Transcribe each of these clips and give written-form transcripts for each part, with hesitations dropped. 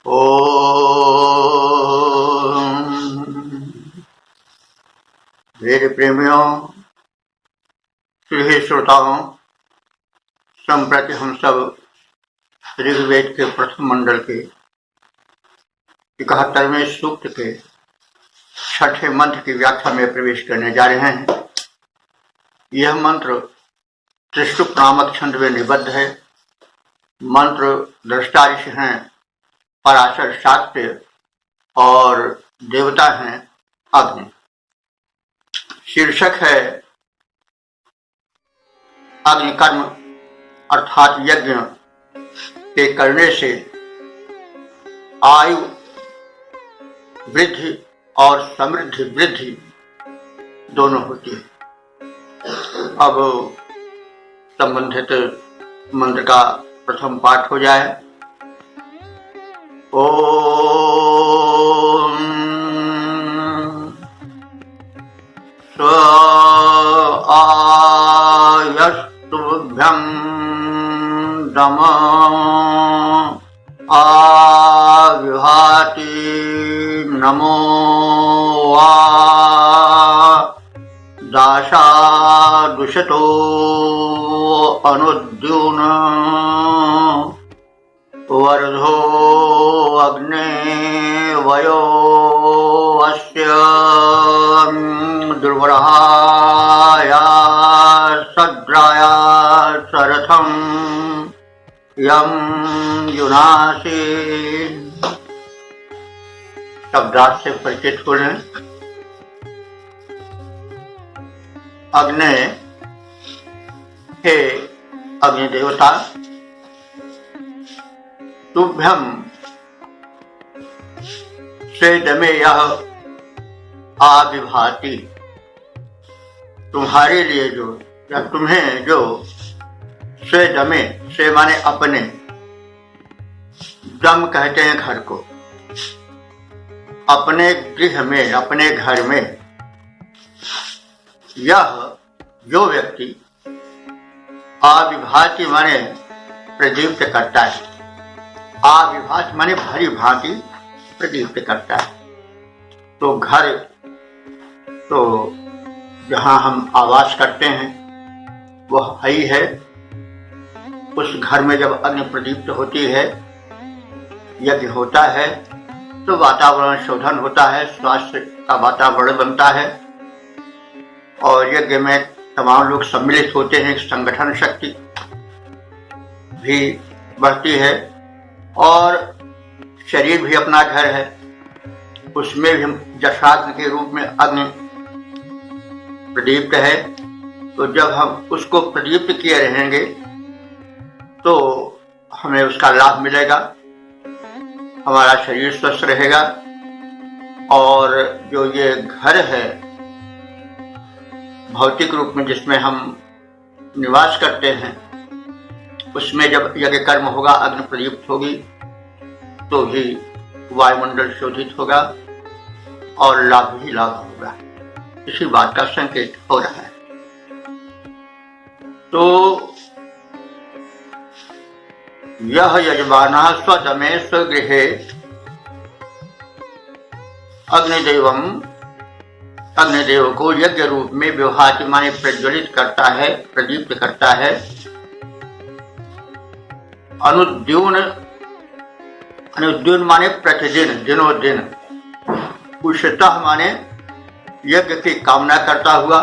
ओम वेद प्रेमियों, श्री श्रोताओं, संप्रति हम सब ऋग्वेद के प्रथम मंडल के 71वें सूक्त के 6ठे मंत्र की व्याख्या में प्रवेश करने जा रहे हैं। यह मंत्र त्रिष्टुप नामक छंद में निबद्ध है। मंत्र दृष्टा ऋषि हैं पराशर शाक्य और देवता हैं अग्नि। शीर्षक है अग्नि कर्म अर्थात यज्ञ के करने से आयु वृद्धि और समृद्धि वृद्धि दोनों होती है। अब संबंधित मंत्र का प्रथम पाठ हो जाए। ओम स आयस्तुभ्यं दम आविभाति नमो वा दाशादुषतो अनुद्यून वर्धो अग्ने वयो अस्य दुर्वरहाया सद्राया सरथं यम युनासी। शब्दार्थ से परिचित हो लें। अग्नि, हे अग्नि देवता, तुभ्यम स्वेदमे यह आविभाति, तुम्हारे लिए जो या तुम्हें जो स्वेदमे, स्वे माने अपने, दम कहते हैं घर को, अपने गृह में अपने घर में यह जो व्यक्ति आविभाति माने प्रदीप्त करता है, आविभाति माने भली भांति प्रदीप्त करता है। तो घर तो जहाँ हम आवास करते हैं वह ही है। उस घर में जब अग्नि प्रदीप्त होती है, यज्ञ होता है, तो वातावरण शोधन होता है, स्वास्थ्य का वातावरण बनता है और यज्ञ में तमाम लोग सम्मिलित होते हैं। संगठन शक्ति भी बढ़ती है और शरीर भी अपना घर है, उसमें भी हम जठाग्नि के रूप में अग्नि प्रदीप्त है। तो जब हम उसको प्रदीप्त किए रहेंगे तो हमें उसका लाभ मिलेगा, हमारा शरीर स्वस्थ रहेगा और जो ये घर है भौतिक रूप में जिसमें हम निवास करते हैं, उसमें जब यज्ञ कर्म होगा, अग्नि प्रदीप्त होगी, तो ही वायुमंडल शोधित होगा और लाभ ही लाभ होगा। इसी बात का संकेत हो रहा है। तो यह यजमानः स्वदमे स्वगृहे अग्निदेव को यज्ञ रूप में विभाति माने प्रज्वलित करता है, प्रदीप्त करता है। अनुद्यून माने प्रतिदिन, दिनों दिन। उषतः माने यज्ञ की कामना करता हुआ।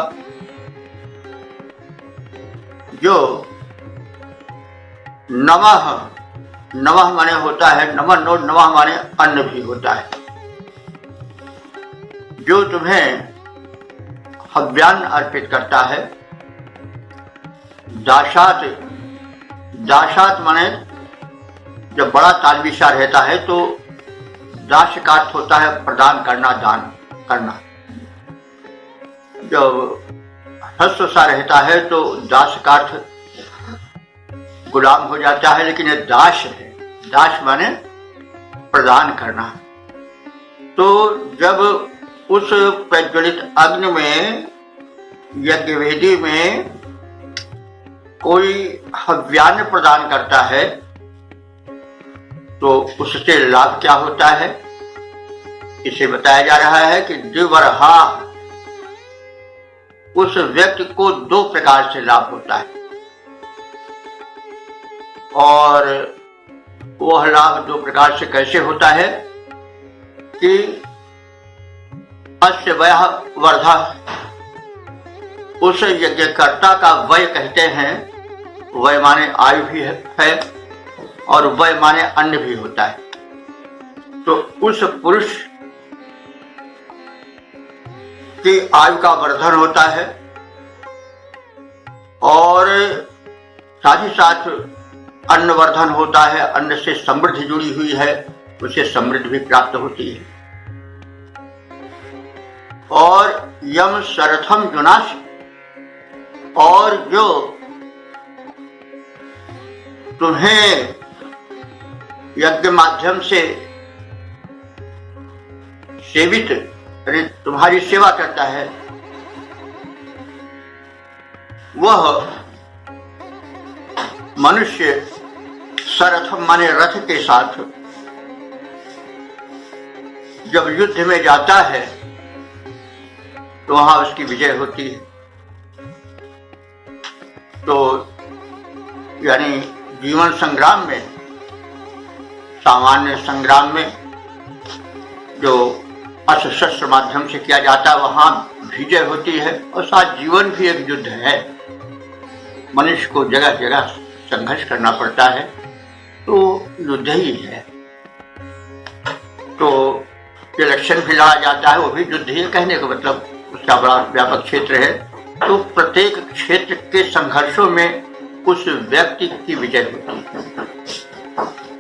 जो नमः, नमः माने होता है नमः, नमः माने अन्न भी होता है। जो तुम्हें हव्यान्न अर्पित करता है। दाशात, दाशात माने जब बड़ा तालविशा रहता है तो दाश का अर्थ होता है प्रदान करना, दान करना। जब हस्व सा रहता है तो दास का अर्थ गुलाम हो जाता है, लेकिन ये दास है। दास माने प्रदान करना। तो जब उस प्रज्वलित अग्नि में, यज्ञवेदी में कोई हव्यान्न प्रदान करता है तो उससे लाभ क्या होता है, इसे बताया जा रहा है कि द्विवर्हा, उस व्यक्ति को दो प्रकार से लाभ होता है, और वह लाभ दो प्रकार से कैसे होता है कि अस्य वयः वर्धा, उस यज्ञकर्ता का वय कहते हैं, वय माने आयु भी है और वय माने अन्न भी होता है। तो उस पुरुष की आयु का वर्धन होता है और साथ ही साथ अन्न वर्धन होता है, अन्न से समृद्धि जुड़ी हुई है, उसे समृद्धि भी प्राप्त होती है। और यम शरथम जुनाश, और जो तुम्हें यज्ञ माध्यम से सेवित, तुम्हारी सेवा करता है, वह मनुष्य शरथम माने रथ के साथ जब युद्ध में जाता है तो वहां उसकी विजय होती है। तो यानी जीवन संग्राम में, सामान्य संग्राम में जो अस्त्र शस्त्र माध्यम से किया जाता है वहां विजय होती है, और साथ जीवन भी एक युद्ध है, मनुष्य को जगह जगह संघर्ष करना पड़ता है, तो युद्ध ही है। तो इलेक्शन भी लड़ा जाता है, वो भी युद्ध ही है, कहने का मतलब उसका बड़ा व्यापक क्षेत्र है। तो प्रत्येक क्षेत्र के संघर्षों में उस व्यक्ति की विजय होती है।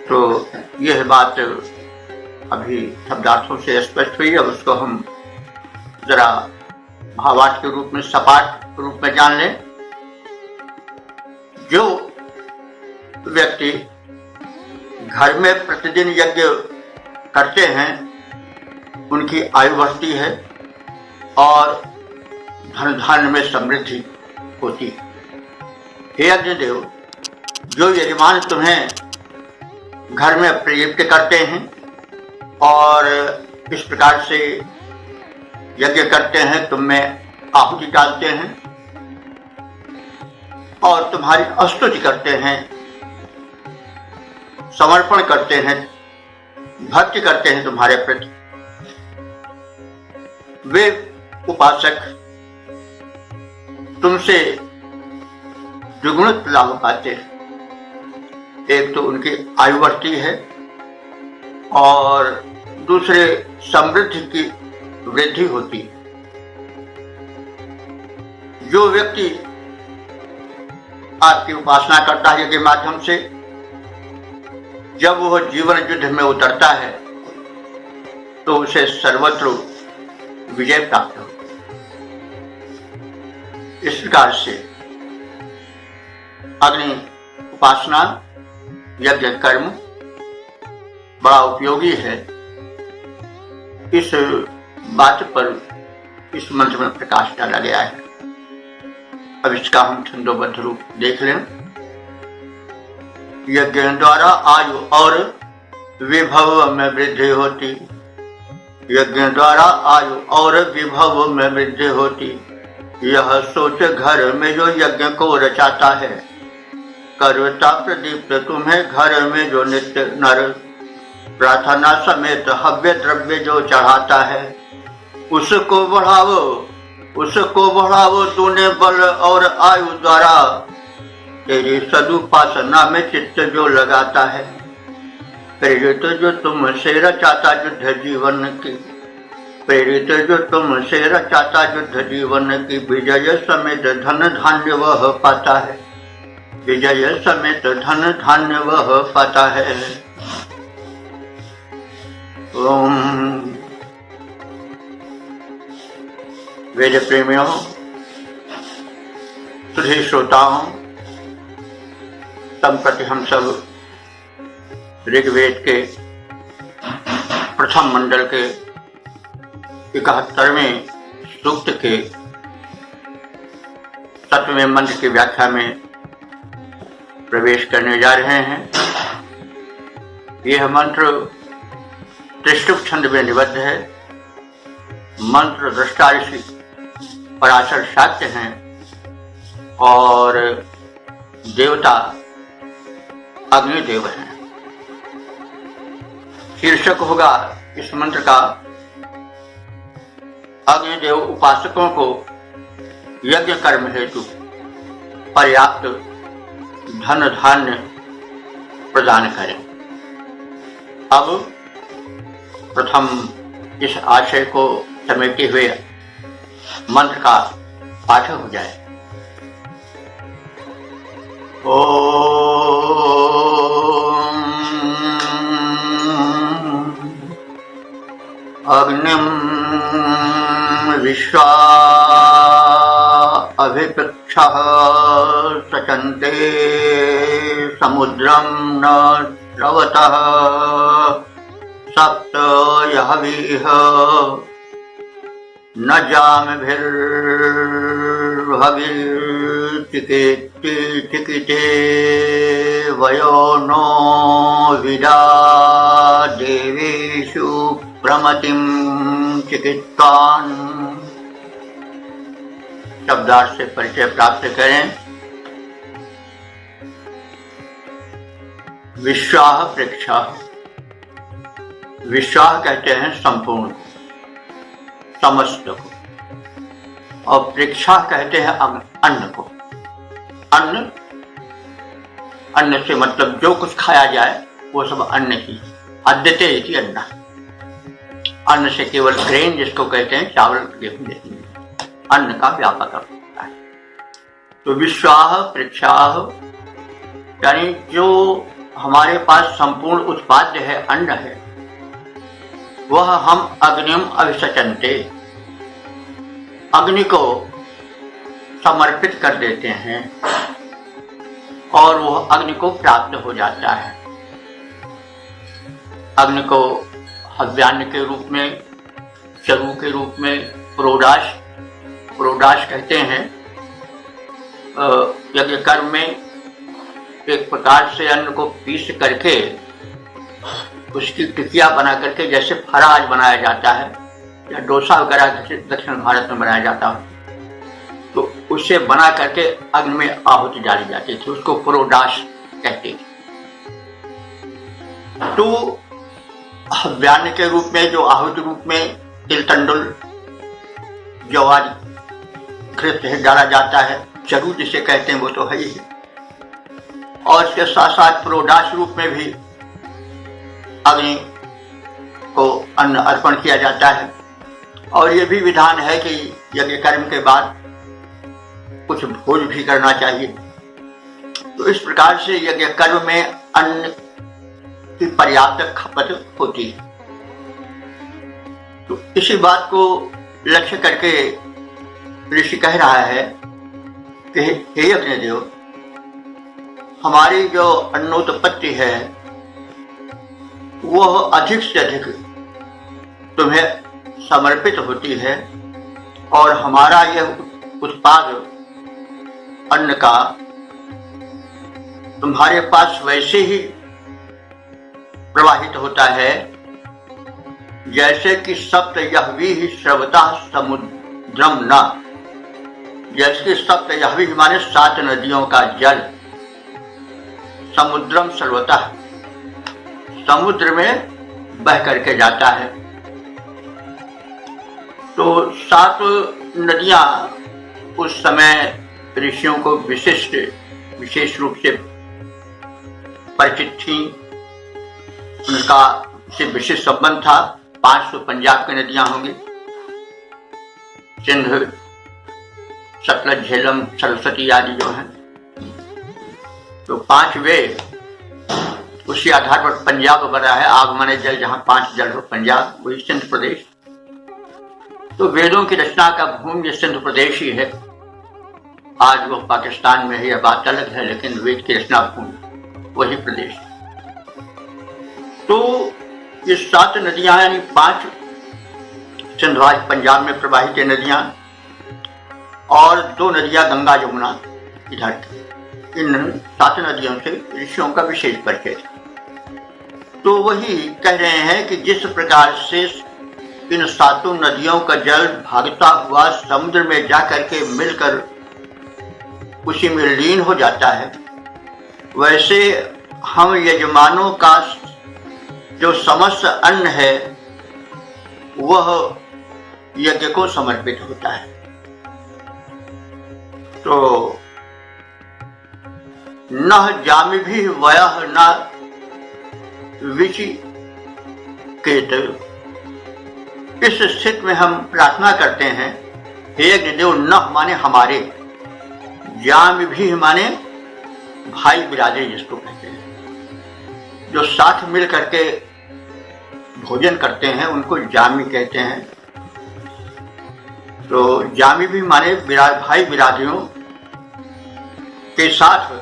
तो यह बात अभी शब्दार्थों से स्पष्ट हुई। अब उसको हम जरा भावार्थ के रूप में, सपाट रूप में जान लें। जो व्यक्ति घर में प्रतिदिन यज्ञ करते हैं उनकी आयु बढ़ती है और धन धान्य में समृद्धि होती है। हे अग्निदेव, जो यजमान तुम्हें घर में प्रयुक्त करते हैं और इस प्रकार से यज्ञ करते हैं, तुम में आहुति डालते हैं और तुम्हारी स्तुति करते हैं, समर्पण करते हैं, भक्ति करते हैं तुम्हारे प्रति, वे उपासक तुमसे द्विगुणित लाभ पाते हैं। एक तो उनकी आयु बढ़ती है और दूसरे समृद्धि की वृद्धि होती है। जो व्यक्ति आपकी उपासना करता है के माध्यम से, जब वह जीवन युद्ध में उतरता है तो उसे सर्वत्र विजय प्राप्त हो। इस प्रकार से अग्नि उपासना, यज्ञ कर्म बड़ा उपयोगी है। इस बात पर इस मंत्र में प्रकाश डाला गया है। अब इसका हम छंदोबद्ध रूप देख लें। यज्ञ द्वारा आयु और विभव में वृद्धि होती, यज्ञ द्वारा आयु और विभव में वृद्धि होती, यह सोच घर में जो यज्ञ को रचाता है, करता प्रदीप्त तुम्हें घर में जो नित्य नर, प्रार्थना समेत हव्य द्रव्य जो चढ़ाता है, उसको बढ़ावो, उसको बढ़ावो तूने बल और आयु द्वारा, तेरी सदुपासना में चित्त जो लगाता है, प्रेरित जो तुमसे रचाता युद्ध जीवन की, प्रेरित जो तुमसे रचाता युद्ध जीवन की, विजय समेत धन धान्य वह पाता है, विजय समेत धन धान्य वह पाता है। ओम। वेद प्रेमियों, सुधी श्रोताओं, संप्रति हम सब ऋग्वेद के प्रथम मंडल के 71वें सूक्त के 7वें मंत्र की व्याख्या में प्रवेश करने जा रहे हैं। यह मंत्र त्रिष्टुप छंद में निबद्ध है। मंत्र दृष्टा ऋषि पराशर शाक्य हैं और देवता अग्निदेव हैं। शीर्षक होगा इस मंत्र का, अग्निदेव उपासकों को यज्ञ कर्म हेतु पर्याप्त धन धान्य प्रदान करें। अब प्रथम इस आशय को समेटे हुए मंत्र का पाठ हो जाए। ओम अग्निम विश्वा अभिपक्षः सचन्ते समुद्रं न स्रवतः सप्त यहवीह न जामभिर्भगिर्चिकिते वयो नो विदा देवेषु प्रमतिं चिकित्सान्। शब्दार्थ से परिचय प्राप्त करें। विश्वाह प्रेक्षा, विश्वाह कहते हैं संपूर्ण समस्त को, और प्रेक्षा कहते हैं अन्न को। अन्न से मतलब जो कुछ खाया जाए वो सब अन्न ही। अद्यते इति अन्न, अन्न से केवल ग्रेन जिसको कहते हैं चावल गेहूं नहीं, अन्न का व्यापक अर्थ होता है। तो विश्वाह प्रेक्षाह यानी जो हमारे पास संपूर्ण उत्पाद्य है, अन्न है, वह हम अग्निम अभिसचन्ते, अग्नि को समर्पित कर देते हैं और वह अग्नि को प्राप्त हो जाता है। अग्नि को हव्यान्न के रूप में, चरु के रूप में, प्रोडाश कहते हैं। यज्ञ कर्म में एक प्रकार से अन्न को पीस करके उसकी टिकिया बना करके, जैसे फराज बनाया जाता है या डोसा वगैरह दक्षिण भारत में बनाया जाता है, तो उसे बना करके अग्नि में आहुति डाली जाती थी, उसको प्रोडाश कहते थे। तो हव्यान्न के रूप में, जो आहुति रूप में तिल तंडुल ज्वार घृत डाला जाता है, चरु जिसे कहते हैं वो तो है ही, और इसके साथ साथ प्रोडाश रूप में भी अग्नि को अन्न अर्पण किया जाता है। और ये भी विधान है कि यज्ञ कर्म के बाद कुछ भोज भी करना चाहिए। तो इस प्रकार से यज्ञ कर्म में अन्न की पर्याप्त खपत होती है। तो इसी बात को लक्ष्य करके ऋषि कह रहा है कि हे अग्निदेव, हमारी जो अन्नोत्पत्ति है वह अधिक से अधिक तुम्हें समर्पित होती है, और हमारा यह उत्पाद अन्न का तुम्हारे पास वैसे ही प्रवाहित होता है जैसे कि सप्त यहवीह स्रवता समुद्रम न, जैसे कि सप्त यहवीह माने 7 नदियों का जल, समुद्रम सर्वतः समुद्र में बह करके जाता है। तो 7 नदियां उस समय ऋषियों को विशेष रूप से परिचित थी, उनका से विशेष संबंध था। 5 तो पंजाब की नदियां होंगी, सिंध, सतलज, झेलम, सरस्वती आदि जो हैं, तो 5 वे, उसी आधार पर पंजाब बना है। आगमन जल, जहां 5 जल हो, पंजाब वही सिंध प्रदेश। तो वेदों की रचना का भूमि सिंध प्रदेश ही है। आज वो पाकिस्तान में है, यह बात अलग है, लेकिन वेद की रचना भूमि वही प्रदेश। तो ये 7 नदियां यानी 5 सिंधवाज पंजाब में प्रवाहित नदियां और 2 नदियां गंगा यमुना इधर। इन 7 नदियों से ऋषियों का विशेष परिचय था। तो वही कह रहे हैं कि जिस प्रकार से इन सातों नदियों का जल भागता हुआ समुद्र में जाकर के मिलकर उसी में लीन हो जाता है, वैसे हम यजमानों का जो समस्त अन्न है वह यज्ञ को समर्पित होता है। तो न जामि भी वयः न विचिकेत। इस स्थिति में हम प्रार्थना करते हैं, हे अग्निदेव, न माने हमारे, जामि भी माने भाई बिरादरी जिसको कहते हैं, जो साथ मिल करके भोजन करते हैं उनको जामी कहते हैं। तो जामी भी माने भाई बिरादरियों के साथ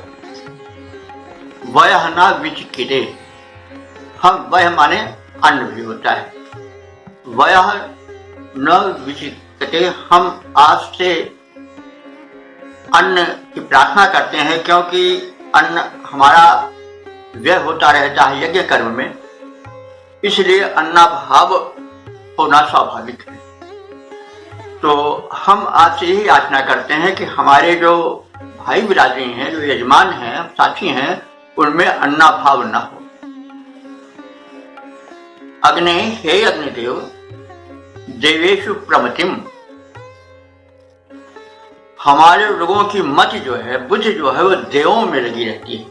वह ना विचिकिते। हम वह माने अन्न भी होता है, वह न विचिकिते। हम आज से अन्न की प्रार्थना करते हैं क्योंकि अन्न हमारा व्यय होता रहता है यज्ञ कर्म में, इसलिए अन्नाभाव होना स्वाभाविक है। तो हम आज से यही याचना करते हैं कि हमारे जो भाई बिरादरी हैं, जो यजमान हैं, साथी हैं, उनमें अन्नाभाव न हो। अग्नि, हे अग्निदेव, देवेशु प्रमतिम। हमारे लोगों की मति जो है, बुद्धि जो है, वो देवों में लगी रहती है,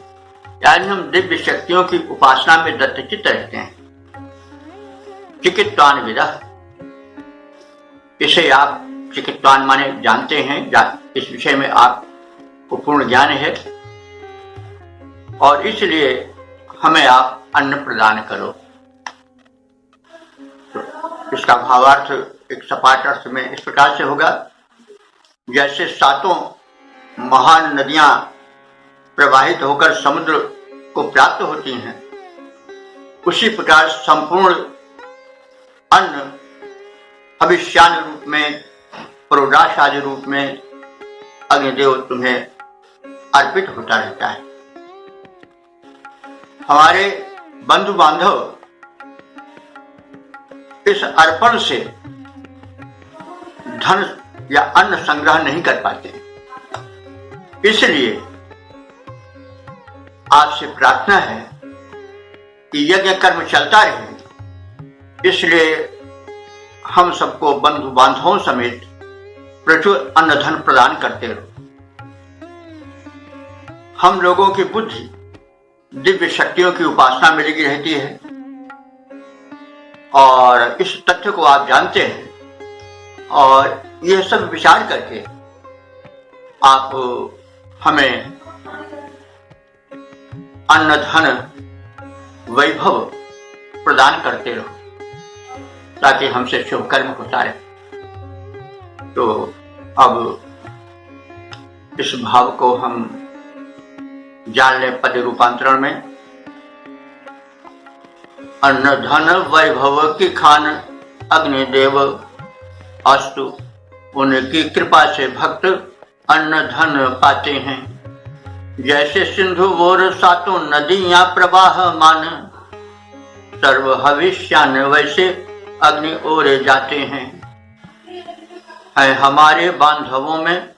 यानी हम दिव्य शक्तियों की उपासना में दत्तचित्त रहते हैं। चिकित्वान विदः, इसे आप चिकित्वान माने जानते हैं, इस विषय में आपको पूर्ण ज्ञान है और इसलिए हमें आप अन्न प्रदान करो। तो इसका भावार्थ एक सपाट अर्थ में इस प्रकार से होगा, जैसे सातों महान नदियां प्रवाहित होकर समुद्र को प्राप्त होती हैं, उसी प्रकार संपूर्ण अन्न भविष्यान रूप में, प्रोडाश आदि रूप में अग्निदेव तुम्हें अर्पित होता रहता है। हमारे बंधु बांधव इस अर्पण से धन या अन्न संग्रह नहीं कर पाते, इसलिए आपसे प्रार्थना है कि यज्ञ कर्म चलता रहे। इसलिए हम सबको बंधु बांधवों समेत प्रचुर अन्न धन प्रदान करते रहो। हम लोगों की बुद्धि दिव्य शक्तियों की उपासना में लगी रहती है और इस तथ्य को आप जानते हैं और यह सब विचार करके आप हमें अन्न धन वैभव प्रदान करते रहो ताकि हमसे शुभ कर्म होता रहे। तो अब इस भाव को हम जान लें पद रूपांतरण में। अन्न धन वैभव की खान अग्निदेव अस्तु, उनकी कृपा से भक्त अन्न धन पाते हैं। जैसे सिंधु ओर सातों नदियां प्रवाहमान, सर्व हविष्यान वैसे अग्नि ओर जाते हैं। हमारे बांधवों में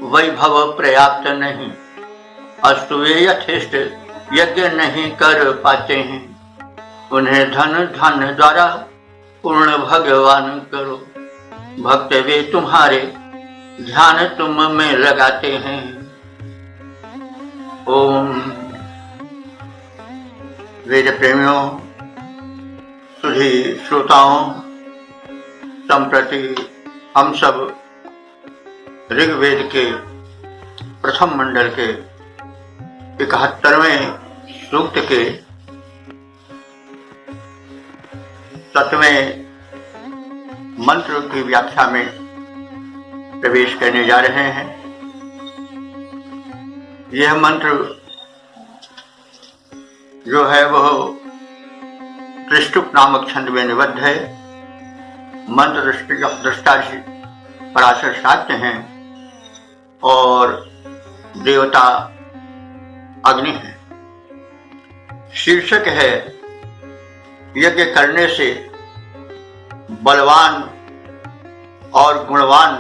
वैभव पर्याप्त नहीं, अस्तु वे यथेष्ट यज्ञ नहीं कर पाते हैं। उन्हें धन धन द्वारा पूर्ण भगवान करो, भक्त वे तुम्हारे ध्यान तुम में लगाते हैं। ओम। वेद प्रेमियों, सुधी श्रोताओं, संप्रति हम सब ऋग्वेद के प्रथम मंडल के 71वें सूक्त के 7वें मंत्र की व्याख्या में प्रवेश करने जा रहे हैं। यह मंत्र जो है वह त्रिष्टुप नामक छंद में निबद्ध है। मंत्र दृष्टा पराशर शाक्य हैं और देवता अग्नि है। शीर्षक है यज्ञ करने से बलवान और गुणवान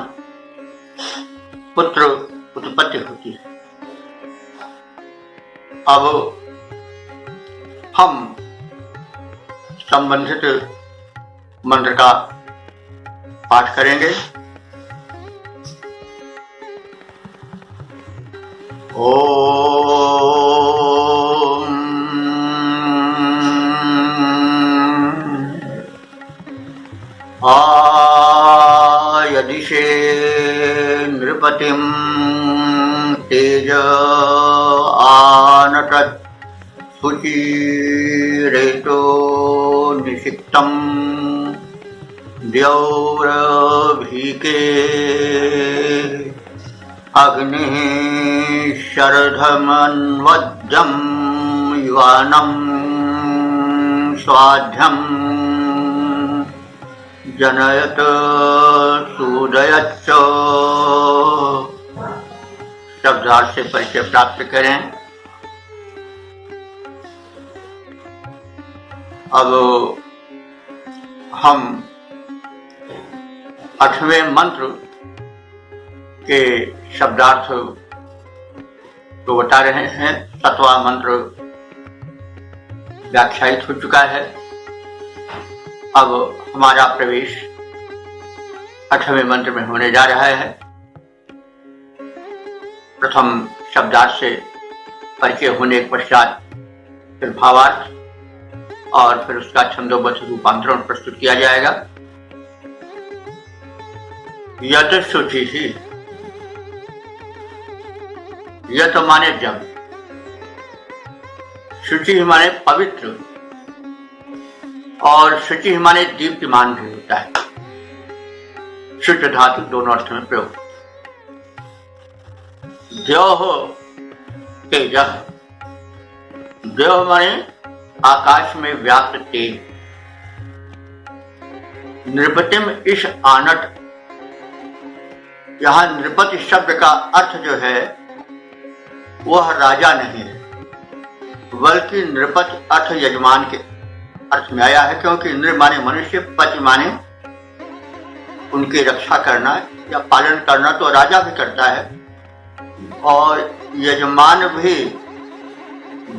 पुत्र उत्पत्ति होती है। अब हम संबंधित मंत्र का पाठ करेंगे। ओम आयदिशे नृपतिं तेज आनटत् शुचिरेतो निषिक्तं द्यौरभीके अग्निः शरधमन्वज्जं युवानं स्वाध्यं जनयत सूदयच्च। शब्दार्थ से परिचय प्राप्त करें। अब हम 8वें मंत्र के शब्दार्थ को बता रहे हैं। 7वां मंत्र व्याख्यायित हो चुका है। अब हमारा प्रवेश 8वें मंत्र में होने जा रहा है। प्रथम शब्दार्थ से परिचय होने के पश्चात फिर भावार्थ और फिर उसका छंदोबद्ध रूपांतरण प्रस्तुत किया जाएगा। यत शुचि ही, यत माने जब, शुचि माने पवित्र और शुचि माने दीप्तिमान भी होता है। शुच धातु दोनों अर्थ में प्रयोग। द्योः तेजः, द्योः माने आकाश में व्याप्त तेज। नृपतिम इस आनट, यहां नृपति शब्द का अर्थ जो है वह राजा नहीं है, बल्कि नृपति अर्थ यजमान के अर्थ में आया है। क्योंकि नृ माने मनुष्य, पति माने उनकी रक्षा करना या पालन करना, तो राजा भी करता है। और यजमान भी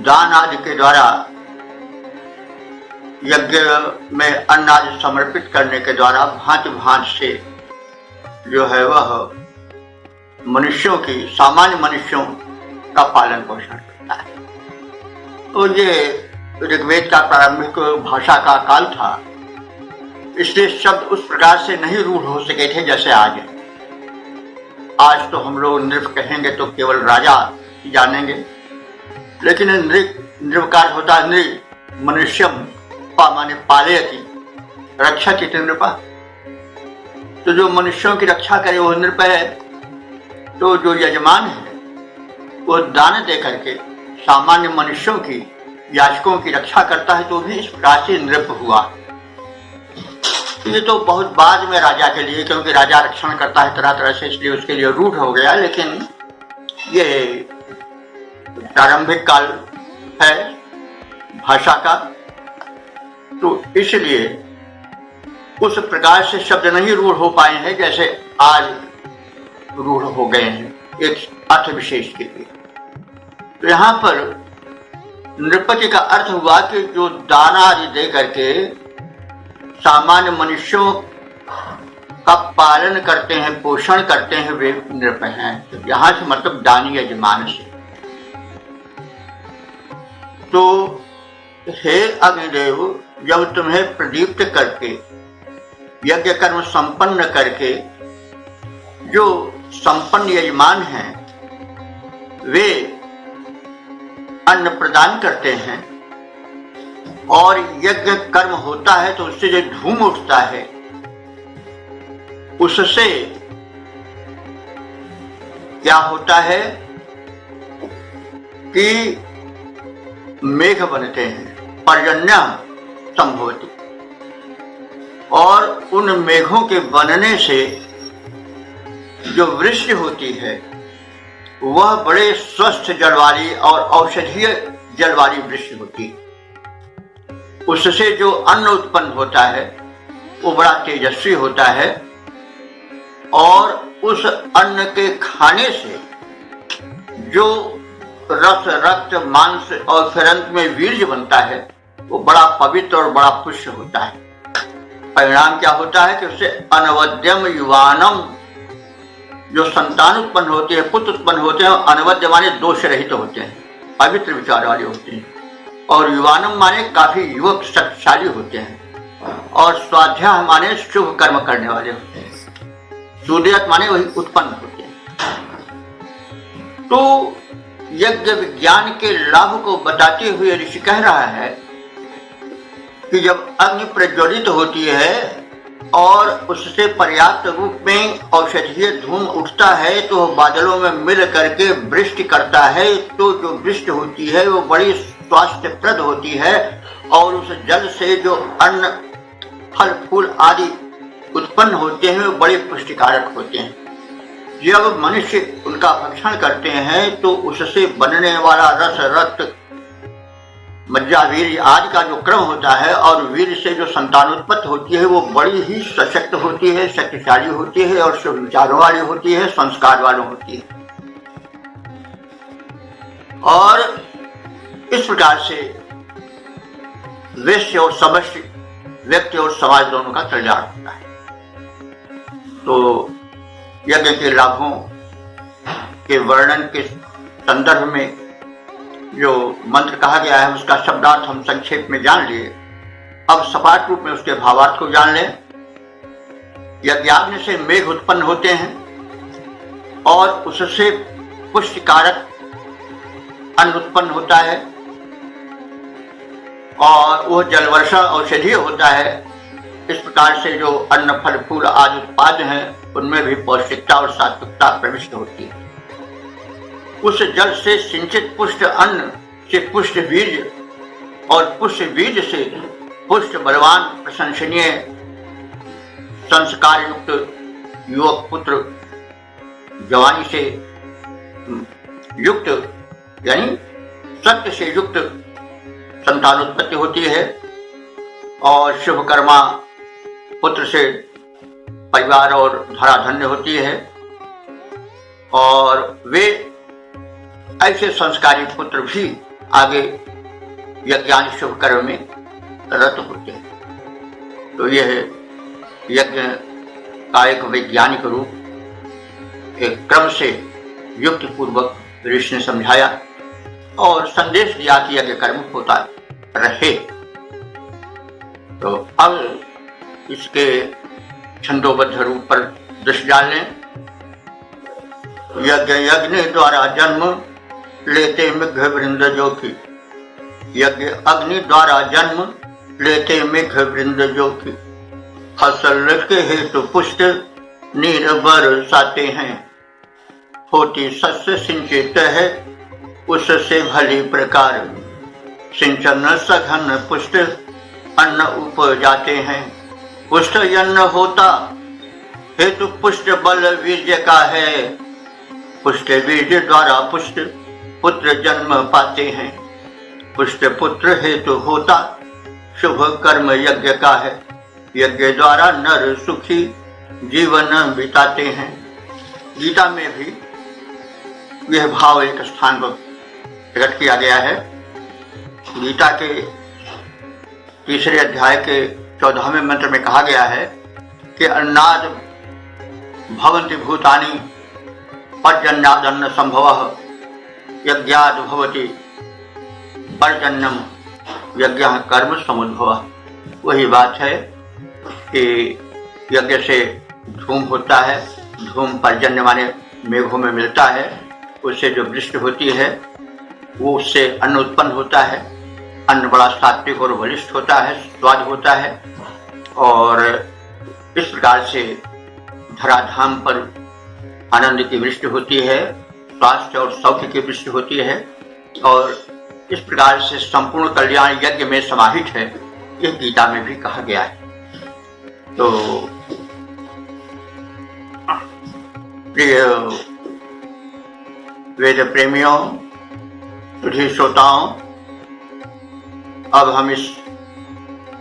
दान आदि के द्वारा, यज्ञ में अन्न आदि समर्पित करने के द्वारा भांति भांति से जो है वह मनुष्यों की, सामान्य मनुष्यों का पालन पोषण करता है। तो ये ऋग्वेद का प्रारंभिक भाषा का काल था, इसलिए शब्द उस प्रकार से नहीं रूढ़ हो सके थे जैसे आज है। आज तो हम लोग नृप कहेंगे तो केवल राजा ही जानेंगे, लेकिन नृपकार होता है नृ, मनुष्यम माने पालयति, रक्षक नृपा। तो जो मनुष्यों की रक्षा करे वो नृप है। तो जो यजमान है वो दान दे करके सामान्य मनुष्यों की, याचकों की रक्षा करता है, तो भी इस प्रकार से नृप हुआ। ये तो बहुत बाद में राजा के लिए, क्योंकि राजा रक्षण करता है तरह तरह से, इसलिए उसके लिए रूढ़ हो गया। लेकिन ये प्रारंभिक काल है भाषा का, तो इसलिए उस प्रकार से शब्द नहीं रूढ़ हो पाए हैं जैसे आज रूढ़ हो गए हैं एक अर्थ विशेष के लिए। तो यहाँ पर नृपति का अर्थ हुआ कि जो दाना आदि दे करके सामान्य मनुष्यों का पालन करते हैं, पोषण करते हैं, वे नृप हैं। तो यहाँ से मतलब दानी यजमान से। तो हे अग्निदेव, जब तुम्हें प्रदीप्त करके, यज्ञ कर्म संपन्न करके जो संपन्न यजमान हैं वे अन्न प्रदान करते हैं और यज्ञ कर्म होता है, तो उससे जो धूम उठता है उससे क्या होता है कि मेघ बनते हैं, पर्जन्य संभवति, और उन मेघों के बनने से जो वृष्टि होती है वह बड़े स्वस्थ जल वाली और औषधीय जल वाली वृष्टि होती है। उससे जो अन्न उत्पन्न होता है वो बड़ा तेजस्वी होता है, और उस अन्न के खाने से जो रस, रक्त, मांस और फिर अंत में वीर्य बनता है वो बड़ा पवित्र और बड़ा पुष्य होता है। परिणाम क्या होता है कि उससे अनवद्यम युवानम, जो संतान उत्पन्न होते हैं, पुत्र उत्पन्न होते हैं, अनवद्य माने दोष रहित होते हैं, पवित्र विचार वाले होते हैं, और युवानम माने काफी युवक शक्तिशाली होते हैं, और स्वाध्याय माने शुभ कर्म करने वाले होते हैं, सूर्यत माने वही उत्पन्न होते हैं। तो यज्ञ विज्ञान के लाभ को बताते हुए ऋषि कह रहा है कि जब अग्नि प्रज्वलित होती है और उससे पर्याप्त रूप में औषधीय धूम उठता है तो बादलों में मिल करके वृष्टि करता है, तो जो वृष्टि होती है वो बड़ी स्वास्थ्यप्रद होती है, और उस जल से जो अन्न, फल फूल आदि उत्पन्न होते हैं वो बड़े पुष्टिकारक होते हैं। जब मनुष्य उनका भक्षण करते हैं तो उससे बनने वाला रस, रक्त, मज्जा, वीर्य आदि का जो क्रम होता है, और वीर्य से जो संतान उत्पत्ति होती है वो बड़ी ही सशक्त होती है, शक्तिशाली होती है, और शुभ विचारों वाली होती है, संस्कार वाली होती है। और इस प्रकार से वैश्य और समष्टि, व्यक्ति और समाज दोनों का कल्याण होता है। तो यज्ञ के लाभों के वर्णन के संदर्भ में जो मंत्र कहा गया है उसका शब्दार्थ हम संक्षेप में जान लिए। अब सपाट रूप में उसके भावार्थ को जान लें। यज्ञाग्नि से मेघ उत्पन्न होते हैं और उससे पुष्टिकारक अन्न उत्पन्न होता है, और वह जलवर्षा औषधीय होता है। इस प्रकार से जो अन्न, फल फूल आदि उत्पाद हैं उनमें भी पौष्टिकता और सात्विकता प्रविष्ट होती है। उस जल से सिंचित पुष्ट अन्न से पुष्ट वीर्य, और पुष्ट वीर्य से पुष्ट बलवान प्रशंसनीय संस्कार युक्त युवक पुत्र, जवानी से युक्त यानी सत्य से युक्त संतान उत्पत्ति होती है, और शुभकर्मा पुत्र से परिवार और धराधन्य होती है, और वे ऐसे संस्कारी पुत्र भी आगे यज्ञानि शुभ कर्म में रत होते हैं। तो यह यज्ञ का एक वैज्ञानिक रूप एक क्रम से युक्ति पूर्वक ऋषि ने समझाया और संदेश दिया कि यज्ञ कर्म होता रहे। तो अब इसके छंदोबद्ध रूप पर दृष्टि डाल लें। यज्ञ यज्ञ द्वारा जन्म लेते मेघ वृंद जो की, यज्ञ अग्नि द्वारा जन्म लेते मेघ वृंद जो की, फसल के हेतु पुष्ट नीर बरसाते हैं, होती शस्य सिंचित है उससे भली प्रकार, सिंचन सघन पुष्ट अन्न उपजाते हैं, पुष्ट अन्न होता हेतु पुष्ट बल वीर्य का है, पुष्ट वीर्य द्वारा पुष्ट पुत्र जन्म पाते हैं, पुष्ट पुत्र हेतु होता शुभ कर्म यज्ञ का है, यज्ञ द्वारा नर सुखी जीवन बिताते हैं। गीता में भी यह भाव एक स्थान पर प्रकट किया गया है। गीता के 3 अध्याय के 14वें मंत्र में कहा गया है कि अन्नाद भवन्ति भूतानि पर्जन्यादन्न संभवः यज्ञाद भवति पर्जन्यम यज्ञ कर्म समुद्भवः। वही बात है कि यज्ञ से धूम होता है, धूम पर्जन्य माने मेघों में मिलता है, उससे जो वृष्टि होती है वो उससे अन्न उत्पन्न होता है। अन्न बड़ा सात्विक और बलिष्ठ होता है, स्वाद होता है, और इस प्रकार से धराधाम पर आनंद की वृष्टि होती है, स्वास्थ्य और सौख्य की वृष्टि होती है, और इस प्रकार से संपूर्ण कल्याण यज्ञ में समाहित है। यह गीता में भी कहा गया है। तो प्रिय वेद प्रेमियों, सुधी श्रोताओं, अब हम इस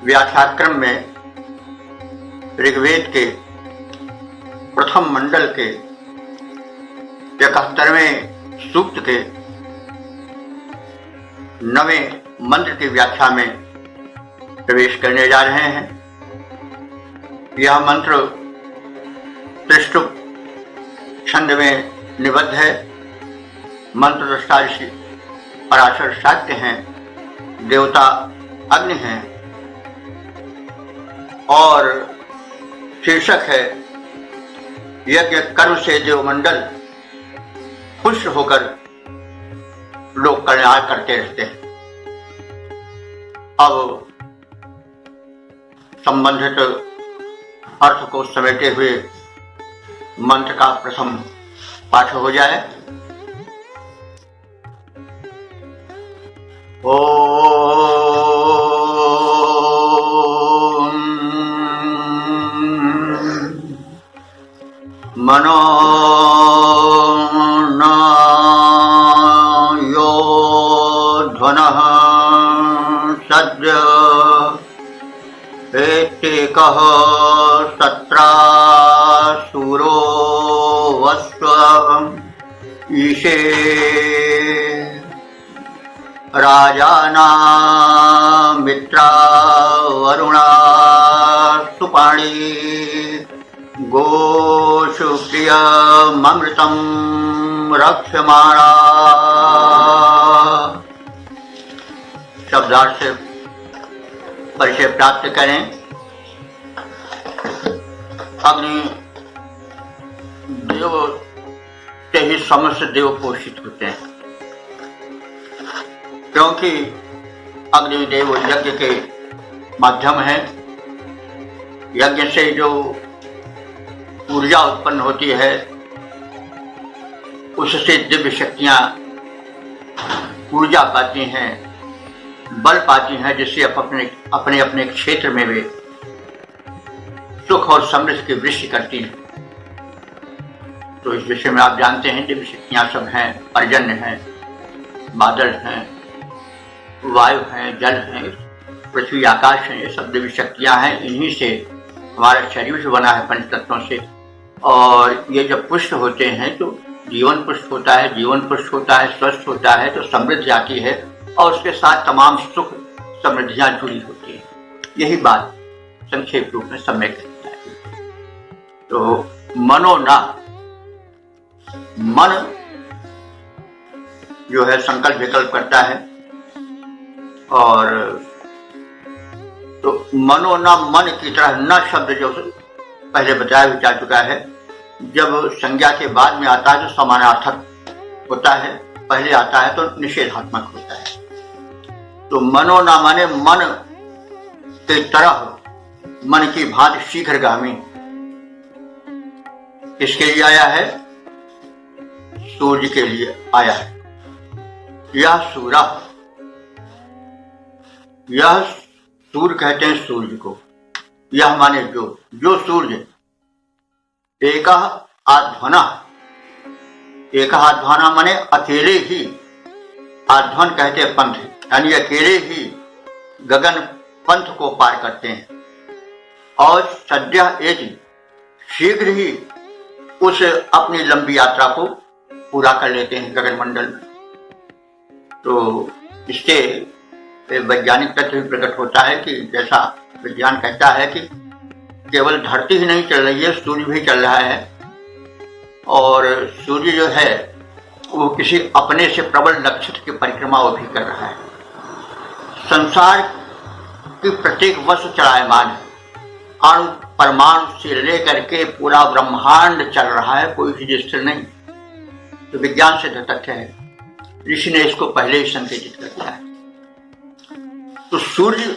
व्याख्याक्रम में ऋग्वेद के प्रथम मंडल के 71वें सूक्त के 9वें मंत्र की व्याख्या में प्रवेश करने जा रहे हैं। यह मंत्र त्रिष्टुप छंद में निबद्ध है। मंत्र दृष्टा ऋषि पराशर शाक्य हैं, देवता अग्नि हैं और शीर्षक है यज्ञ कर्म से देवमंडल खुश होकर लोक कल्याण करते रहते हैं। अब संबंधित अर्थ को समेटे हुए मंत्र का प्रथम पाठ हो जाए। ओम मनो यो ध्वनः सद्य एतेकः सत्रासुरो वस्व ईशे राजाना मित्रा वरुणा सुपाणी गोषु प्रियमृतं रक्ष्यमाणा। शब्दार्थ से परिचय प्राप्त करें। अग्नि देव से ही समस्त देव पोषित होते हैं, क्योंकि अग्निदेव यज्ञ के माध्यम है। यज्ञ से जो ऊर्जा उत्पन्न होती है उससे दिव्य शक्तियां ऊर्जा पाती हैं, बल पाती हैं, जिससे अपने अपने अपने क्षेत्र में वे सुख और समृद्धि की वृद्धि करती हैं। तो इस विषय में आप जानते हैं दिव्य शक्तियां सब हैं। पर्जन्य हैं, बादल हैं, वायु हैं, जल हैं, पृथ्वी आकाश हैं, ये सब दिव्य शक्तियां हैं। इन्हीं से हमारा शरीर भी बना है, पंच तत्वों से। और ये जब पुष्ट होते हैं तो जीवन पुष्ट होता है, जीवन पुष्ट होता है, स्वस्थ होता है तो समृद्धि आती है और उसके साथ तमाम सुख समृद्धियां जुड़ी होती हैं। यही बात संक्षेप रूप में सम्यक कहता है। तो मनोना, मन जो है संकल्प विकल्प करता है, और तो मनोना मन की तरह न शब्द जो पहले बताया जा चुका है, जब संज्ञा के बाद में आता है तो समानार्थक होता है, पहले आता है तो निषेधात्मक होता है। तो मनोना माने मन के तरह, मन की भांति शीघ्रगामी। किसके लिए आया है? सूर्य के लिए आया है। यह सूरा, यह सूर्य कहते हैं सूर्य को। यह माने जो सूर्य एक आध्वना, एक आध्वना माने अकेले ही, आध्वन कहते हैं पंथ, यानी अकेले ही गगन पंथ को पार करते हैं और सद्य एति शीघ्र ही उस अपनी लंबी यात्रा को पूरा कर लेते हैं गगन मंडल में। तो इससे वैज्ञानिक तथ्य भी प्रकट होता है कि जैसा विज्ञान कहता है कि केवल धरती ही नहीं चल रही है, सूर्य भी चल रहा है। और सूर्य जो है वो किसी अपने से प्रबल नक्षत्र की परिक्रमा वो भी कर रहा है। संसार की प्रत्येक वस्तु चलायमान है, अणु परमाणु से लेकर के पूरा ब्रह्मांड चल रहा है, कोई चीज स्थिर नहीं। तो विज्ञान से तथ्य है, ऋषि ने इसको पहले ही संकेतित कर दिया है। तो सूर्य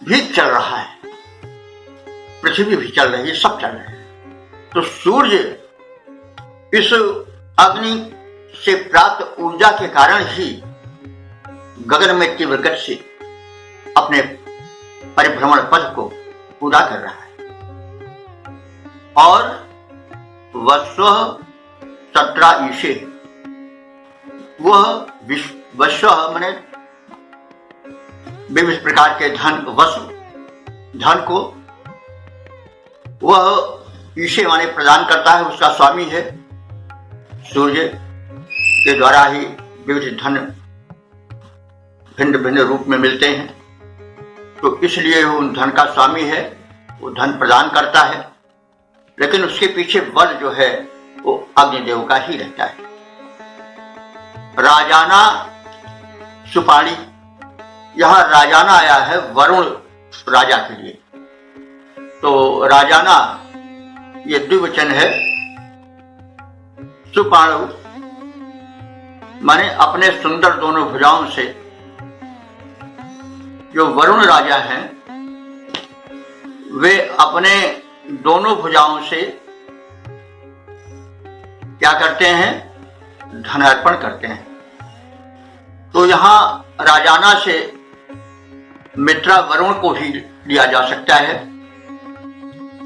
भी चल रहा है, पृथ्वी भी चल रही है, सब चल रहे हैं। तो सूर्य इस अग्नि से प्राप्त ऊर्जा के कारण ही गगन में तीव्र गति से अपने परिभ्रमण पथ को पूरा कर रहा है। और वस्व सत्रा ईशे, वह वस्व माने विविध प्रकार के धन वस्तु धन को वह ईशे माने प्रदान करता है, उसका स्वामी है। सूर्य के द्वारा ही विविध धन भिन्न भिन्न रूप में मिलते हैं, तो इसलिए वो उन धन का स्वामी है, वो धन प्रदान करता है। लेकिन उसके पीछे बल जो है वो अग्निदेव का ही रहता है। राजाना सुपारी, यहां राजाना आया है वरुण राजा के लिए। तो राजाना ये द्विवचन है। सुपाणु माने अपने सुंदर दोनों भुजाओं से जो वरुण राजा हैं वे अपने दोनों भुजाओं से क्या करते हैं, धन अर्पण करते हैं। तो यहां राजाना से मित्रा वरुण को ही लिया जा सकता है,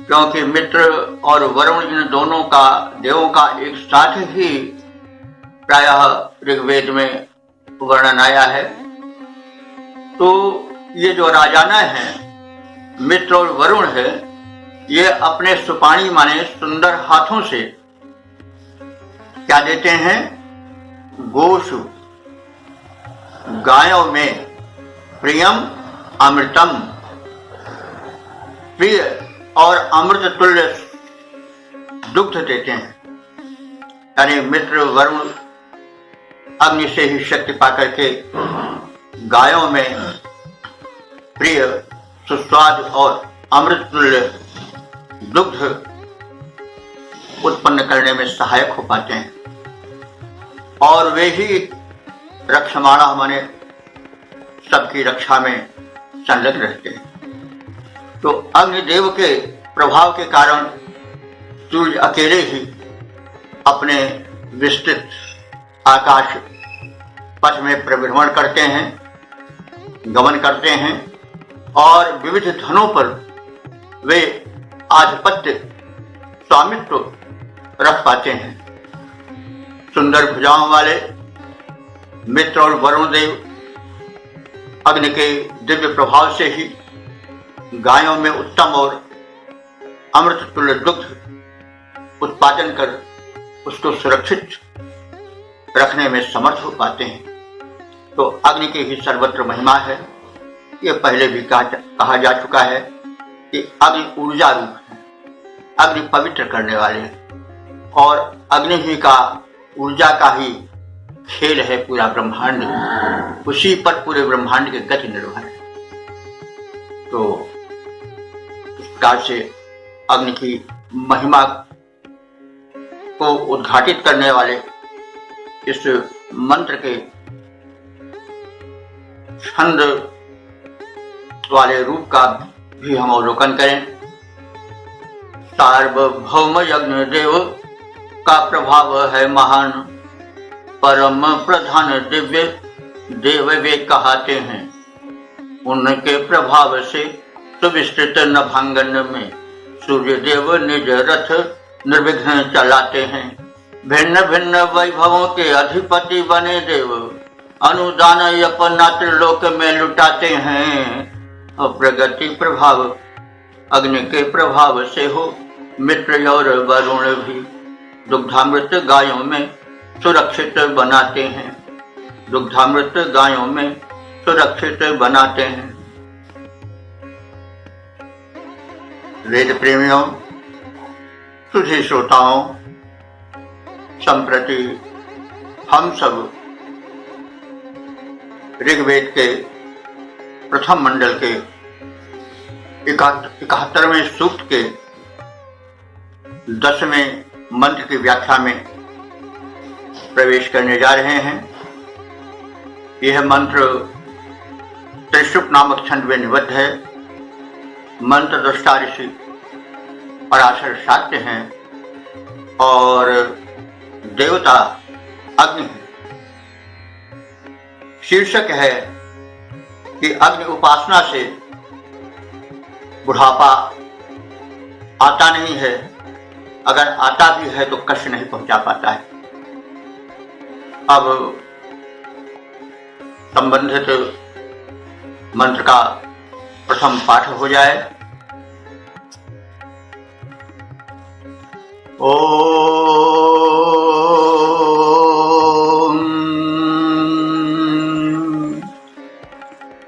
क्योंकि मित्र और वरुण इन दोनों का देवों का एक साथ ही प्रायः ऋग्वेद में वर्णन आया है। तो ये जो राजाना है, मित्र और वरुण है, ये अपने सुपाणी माने सुंदर हाथों से क्या देते हैं, गोशु गायों में प्रियम अमृतम, प्रिय और अमृत तुल्य दुग्ध देते हैं। यानी मित्र वरुण अग्नि से ही शक्ति पाकर के गायों में प्रिय सुस्वाद और अमृत तुल्य दुग्ध उत्पन्न करने में सहायक हो पाते हैं, और वे ही रक्षमाणा माने सबकी रक्षा में संलग्न रहते हैं। तो अग्निदेव के प्रभाव के कारण सूर्य अकेले ही अपने विस्तृत आकाश पथ में परिभ्रमण करते हैं, गमन करते हैं, और विविध धनों पर वे आधिपत्य स्वामित्व रख पाते हैं। सुंदर भुजाओं वाले मित्र और वरुण देव अग्नि के दिव्य प्रभाव से ही गायों में उत्तम और अमृत तुल्य दुग्ध उत्पादन कर उसको सुरक्षित रखने में समर्थ हो पाते हैं। तो अग्नि की ही सर्वत्र महिमा है। ये पहले भी कहा जा चुका है कि अग्नि ऊर्जा रूप है, अग्नि पवित्र करने वाले हैं, और अग्नि ही का ऊर्जा का ही खेल है पूरा ब्रह्मांड, उसी पर पूरे ब्रह्मांड की गति निर्भर है। तो इस प्रकार से अग्नि की महिमा को उद्घाटित करने वाले इस मंत्र के छंद वाले रूप का भी हम अवलोकन करें। सार्वभौम यज्ञ देव का प्रभाव है महान, परम प्रधान दिव्य देव वे कहते हैं। उनके प्रभाव से सुविस्तृत नभांगन में सूर्य देव निज रथ निर्विघ्न चलाते हैं। भिन्न भिन्न वैभवों के अधिपति बने देव अनुदान अपना त्रिलोक में लुटाते हैं। प्रगति प्रभाव अग्नि के प्रभाव से हो मित्र और वरुण भी दुग्धामृत गायों में सुरक्षित बनाते हैं, दुग्धामृत गायों में सुरक्षित बनाते हैं। वेद प्रेमियों, सुधी श्रोताओं, संप्रति हम सब ऋग्वेद के प्रथम मंडल के 71वें सूक्त के 10वें मंत्र की व्याख्या में प्रवेश करने जा रहे हैं। यह मंत्र त्रिशुप नामक छंद में निबद्ध है। मंत्र दृष्टा ऋषि पराशर शाक्य हैं और देवता अग्नि है। शीर्षक है कि अग्नि उपासना से बुढ़ापा आता नहीं है, अगर आता भी है तो कष्ट नहीं पहुंचा पाता है। अब संबंधित मंत्र का प्रथम पाठ हो जाए। ओम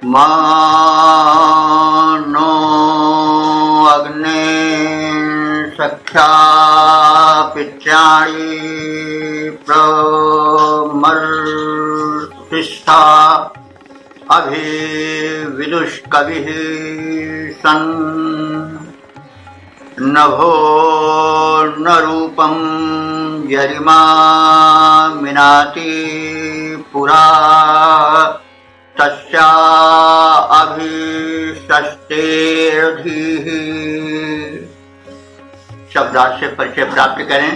मानो अग्ने सख्या पित्र्याणि प्रमर्तिष्ठा अभिविदुष्कविः सन् नभो न रूपं यरिमा मिनाति पुरा तस्या अभिषष्टेर्धीः। शब्दार्थ से परिचय प्राप्त करें।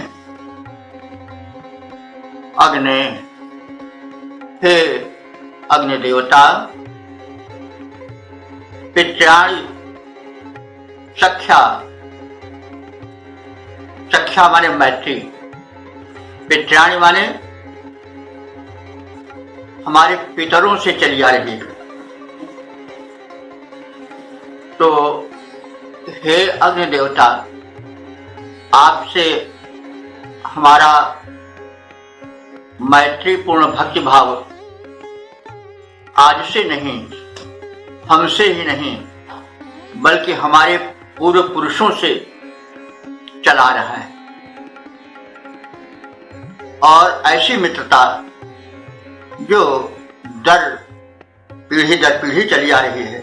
अग्नि, हे अग्नि देवता, पित्र्याणि सख्या, सख्या माने मैत्री, पित्र्याणि माने हमारे पितरों से चली आ रही है। तो हे अग्नि देवता, आपसे हमारा मैत्रीपूर्ण भक्ति भाव आज से नहीं, हमसे ही नहीं, बल्कि हमारे पूर्व पुरुषों से चला रहा है। और ऐसी मित्रता जो पीढ़ी दर पीढ़ी चली आ रही है,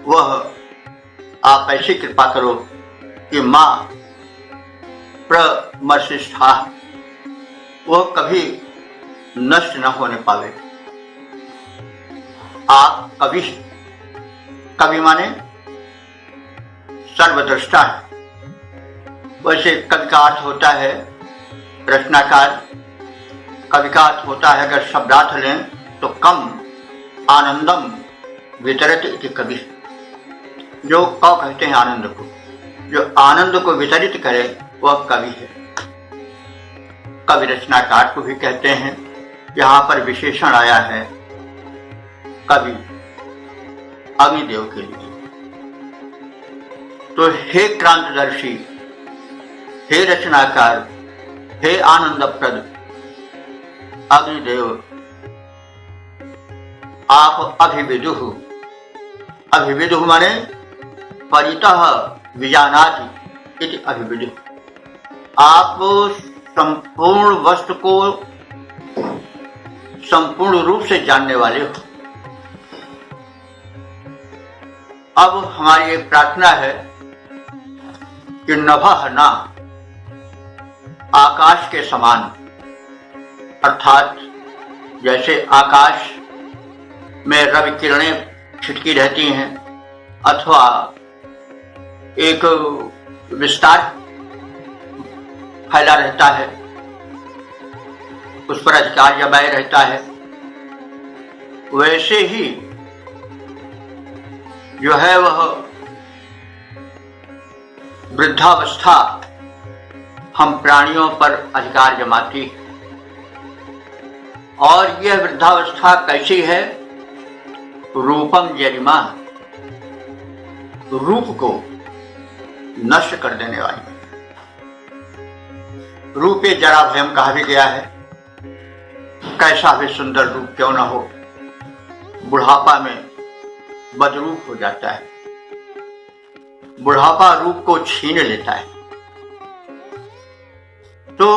वह आप ऐसी कृपा करो कि मां प्रमर्शिष्ठा, वह कभी नष्ट न होने पावे। आप कवि माने सर्वद्रष्टा है। वैसे कवि का अर्थ होता है रचनाकार, कवि का अर्थ होता है, अगर शब्दार्थ लें तो कम आनंदम वितरित इति कवि, जो कौ कहते हैं आनंद को, जो आनंद को वितरित करे वह कवि है। कवि रचनाकार को भी कहते हैं। यहाँ पर विशेषण आया है कवि अग्निदेव के लिए। तो हे क्रांतदर्शी, हे रचनाकार, हे आनंदप्रद अग्निदेव, आप अभिविदुः, अभिविदुः माने परितः विजानाति इति अभिविदुः। आप संपूर्ण वस्तु को संपूर्ण रूप से जानने वाले हो। अब हमारी एक प्रार्थना है कि नभः ना, आकाश के समान, अर्थात जैसे आकाश में रवि किरणें छिटकी रहती हैं अथवा एक विस्तार फैला रहता है, उस पर अधिकार जमाए रहता है, वैसे ही जो है वह वृद्धावस्था हम प्राणियों पर अधिकार जमाती है। और यह वृद्धावस्था कैसी है? रूपम जरिमा, रूप को नष्ट कर देने वाली। रूपे जरा भयम कहा भी गया है। कैसा भी सुंदर रूप क्यों न हो, बुढ़ापा में बदरूप हो जाता है। बुढ़ापा रूप को छीन लेता है। तो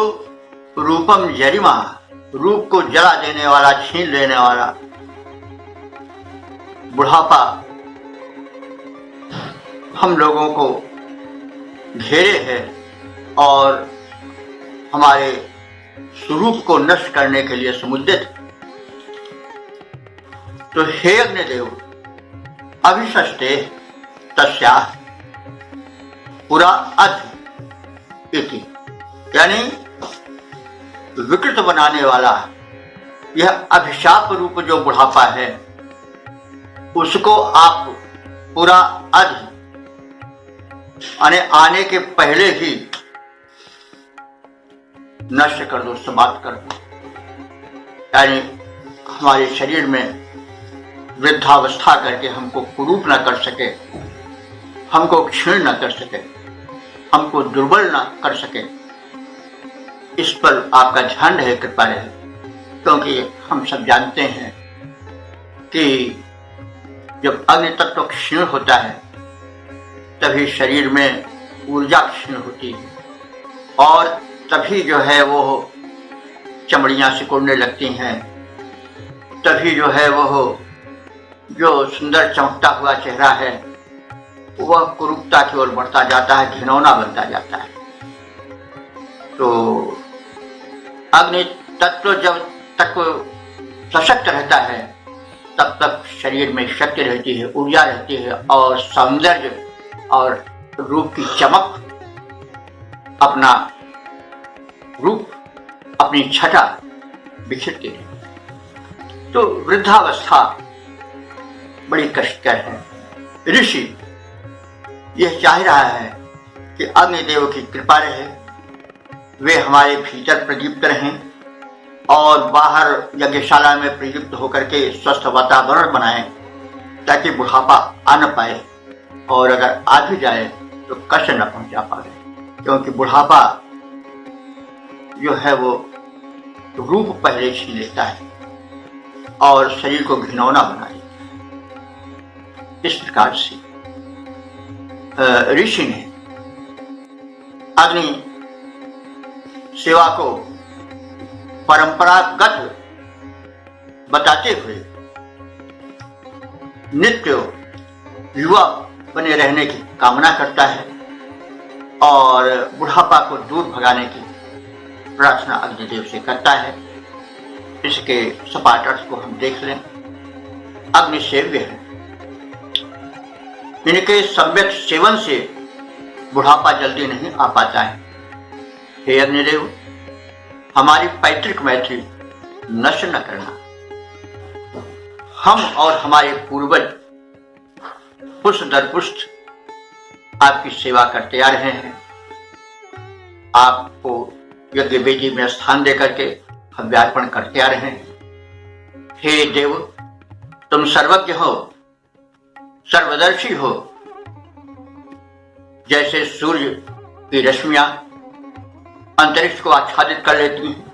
रूपम जरिमा, रूप को जला देने वाला, छीन लेने वाला बुढ़ापा हम लोगों को घेरे है और हमारे स्वरूप को नष्ट करने के लिए समुद्रित। तो हे अग्निदेव, अभिषष्टे तस्या पुरा अध इति, यानी विकृत बनाने वाला यह अभिशाप रूप जो बुढ़ापा है, उसको आप पूरा अध आने के पहले ही नष्ट कर दो, समाप्त कर दो। यानी हमारे शरीर में वृद्धावस्था करके हमको कुरूप न कर सके, हमको क्षीण न कर सके, हमको दुर्बल न कर सके, इस पर आपका ध्यान रहे, कृपा रहे। क्योंकि हम सब जानते हैं कि जब अग्नि तत्व क्षीण होता है तभी शरीर में ऊर्जा क्षीण होती है और तभी जो है वो चमड़ियां सिकुड़ने लगती हैं, तभी जो है वो जो सुंदर चमकता हुआ चेहरा है वह कुरूपता की ओर बढ़ता जाता है, घिनौना बनता जाता है। तो अग्नि तत्व जब तक सशक्त रहता है तब तक शरीर में शक्ति रहती है, ऊर्जा रहती है और सौंदर्य और रूप की चमक, अपना रूप, अपनी छटा बिखरती है। तो वृद्धावस्था बड़ी कष्टकर है। ऋषि यह चाह रहा है कि अग्निदेव की कृपा रहे, वे हमारे भीतर प्रदीप्त रहें और बाहर यज्ञशाला में प्रदीप्त होकर के स्वस्थ वातावरण बनाएं ताकि बुढ़ापा आ न पाए, और अगर आ भी जाए तो कष्ट न पहुंचा पाए। क्योंकि बुढ़ापा जो है वो रूप पहले छीन लेता है और शरीर को घिनौना बना देता है। इस प्रकार से ऋषि ने अग्नि सेवा को परंपरागत बताते हुए नित्य युवा बने रहने की कामना करता है और बुढ़ापा को दूर भगाने की प्रार्थना अग्निदेव से करता है। इसके सपाट अर्थ को हम देख लें। अग्नि सेव्य है, इनके सम्यक सेवन से बुढ़ापा जल्दी नहीं आ पाता है। हे अग्निदेव, हमारी पैतृक मैत्री नष्ट न करना। हम और हमारे पूर्वज पुष्ट दर पुष्ट आपकी सेवा करते आ रहे हैं। आपको यज्ञ वेदी में स्थान देकर के हम व्यार्पण करते आ रहे हैं। हे देव, तुम सर्वज्ञ हो, सर्वदर्शी हो। जैसे सूर्य की रश्मियां अंतरिक्ष को आच्छादित कर लेती हैं,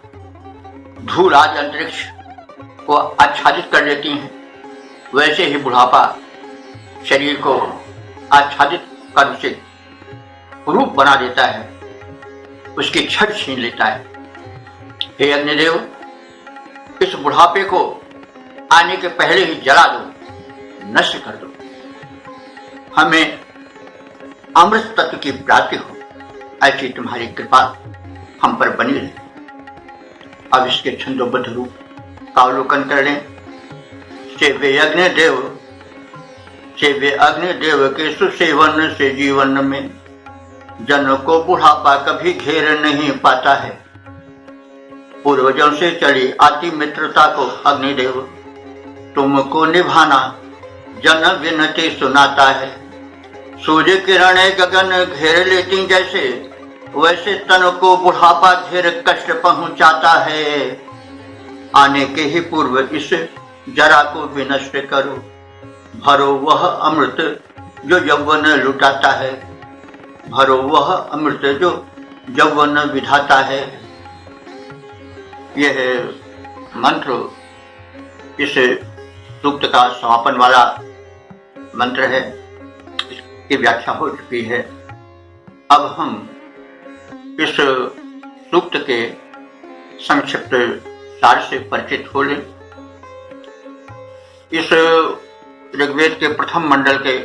धूल आज अंतरिक्ष को आच्छादित कर लेती हैं, वैसे ही बुढ़ापा शरीर को आच्छादित कर उसे रूप बना देता है, उसकी छट छीन लेता है। हे अग्निदेव, इस बुढ़ापे को आने के पहले ही जला दो, नष्ट कर दो। हमें अमृत तत्व की प्राप्ति हो, ऐसी तुम्हारी कृपा हम पर बनी रहे। अब इसके छंदोबद्ध रूप का अवलोकन कर लें। सेवे अग्निदेव के सुसेवन से जीवन में जन को बुढ़ापा कभी घेर नहीं पाता है। पूर्वजों से चली आती मित्रता को अग्निदेव तुमको निभाना जन विनती सुनाता है। सूर्य किरणें गगन घेर लेती जैसे, वैसे तन को बुढ़ापा घेर कष्ट पहुंचाता है। आने के ही पूर्व इस जरा को विनष्ट करो, भरो वह अमृत जो यौवन लुटाता है। भरो वह अमृत जो यौवन विधाता है। यह मंत्र इस सूक्त का समापन वाला मंत्र है। इसकी व्याख्या हो चुकी है। अब हम इस सूक्त के संक्षिप्त सार से परिचित हो लें। इस ऋग्वेद के प्रथम मंडल के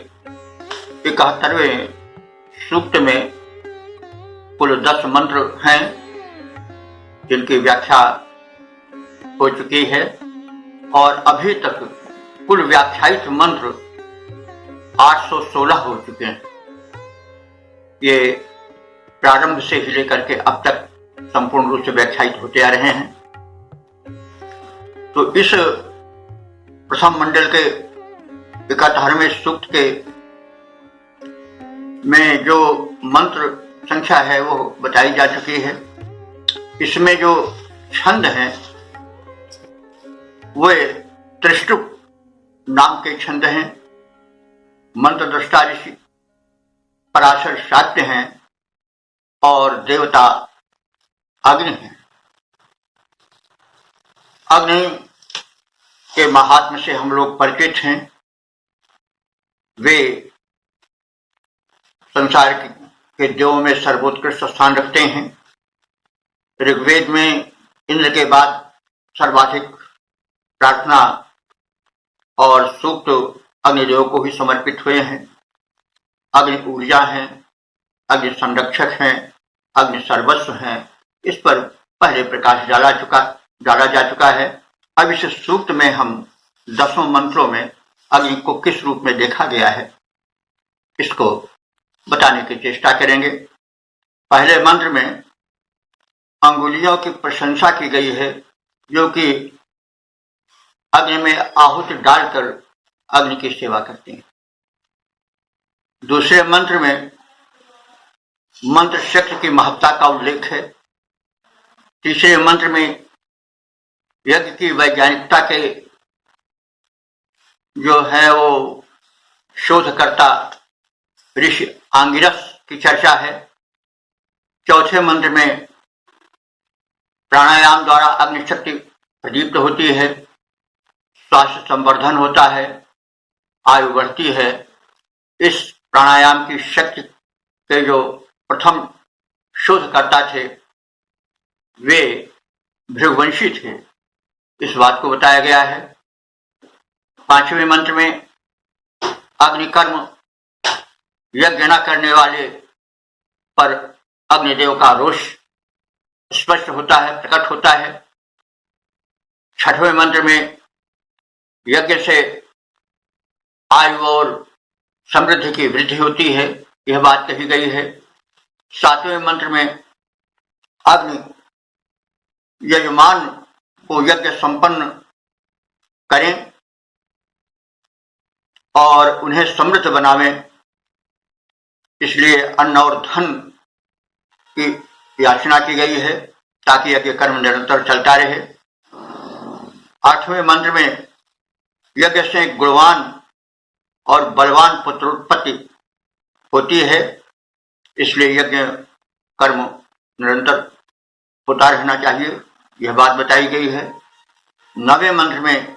71वें सूक्त में कुल 10 मंत्र हैं जिनकी व्याख्या हो चुकी है और अभी तक कुल व्याख्यायित मंत्र 816 हो चुके हैं। ये प्रारंभ से ही लेकर के अब तक संपूर्ण रूप से व्याख्यायित होते आ रहे हैं। तो इस प्रथम मंडल के 71वें सूक्त के में जो मंत्र संख्या है वो बताई जा चुकी है। इसमें जो छंद हैं वे त्रिष्टुप नाम के छंद हैं, मंत्र दृष्टा ऋषि पराशर शाक्य हैं और देवता अग्नि हैं। अग्नि के महात्म से हम लोग परिचित हैं। वे संसार के देवों में सर्वोत्कृष्ट स्थान रखते हैं। ऋग्वेद में इंद्र के बाद सर्वाधिक प्रार्थना और सूक्त अग्निदेव को ही समर्पित हुए हैं। अग्नि ऊर्जा हैं, अग्नि संरक्षक हैं, अग्नि सर्वस्व हैं। इस पर पहले प्रकाश डाला जा चुका है। अब इस सूक्त में हम 10 मंत्रों में अग्नि को किस रूप में देखा गया है, इसको बताने की चेष्टा करेंगे। पहले मंत्र में अंगुलियों की प्रशंसा की गई है, जो कि अग्नि में आहुति डालकर अग्नि की सेवा करती हैं। दूसरे मंत्र में मंत्र शक्ति की महत्ता का उल्लेख है। तीसरे मंत्र में यज्ञ की वैज्ञानिकता के जो है वो शोधकर्ता ऋषि आंगिरस की चर्चा है। चौथे मंत्र में प्राणायाम द्वारा अग्नि शक्ति प्रदीप्त होती है, स्वास्थ्य संवर्धन होता है, आयु बढ़ती है। इस प्राणायाम की शक्ति के जो प्रथम शोधकर्ता थे वे भृगुवंशी थे, इस बात को बताया गया है। पांचवें मंत्र में अग्निकर्म यज्ञ न करने वाले पर अग्निदेव का रोष स्पष्ट होता है, प्रकट होता है। छठवें मंत्र में यज्ञ से आयु और समृद्धि की वृद्धि होती है, यह बात कही गई है। सातवें मंत्र में अग्नि यजमान को यज्ञ संपन्न करें और उन्हें समृद्ध बनावें, इसलिए अन्न और धन की याचना की गई है ताकि यज्ञ कर्म निरंतर चलता रहे। आठवें मंत्र में यज्ञ से गुणवान और बलवान पुत्रोत्पत्ति होती है, इसलिए यज्ञ कर्म निरंतर होता रहना चाहिए, यह बात बताई गई है। 9वें मंत्र में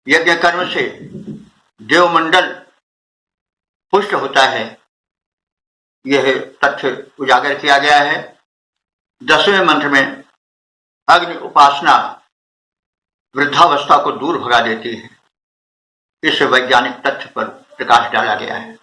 यज्ञ कर्म से देवमंडल पुष्ट होता है, यह तथ्य उजागर किया गया है। 10वें मंत्र में अग्नि उपासना वृद्धावस्था को दूर भगा देती है, इस वैज्ञानिक तथ्य पर प्रकाश डाला गया है।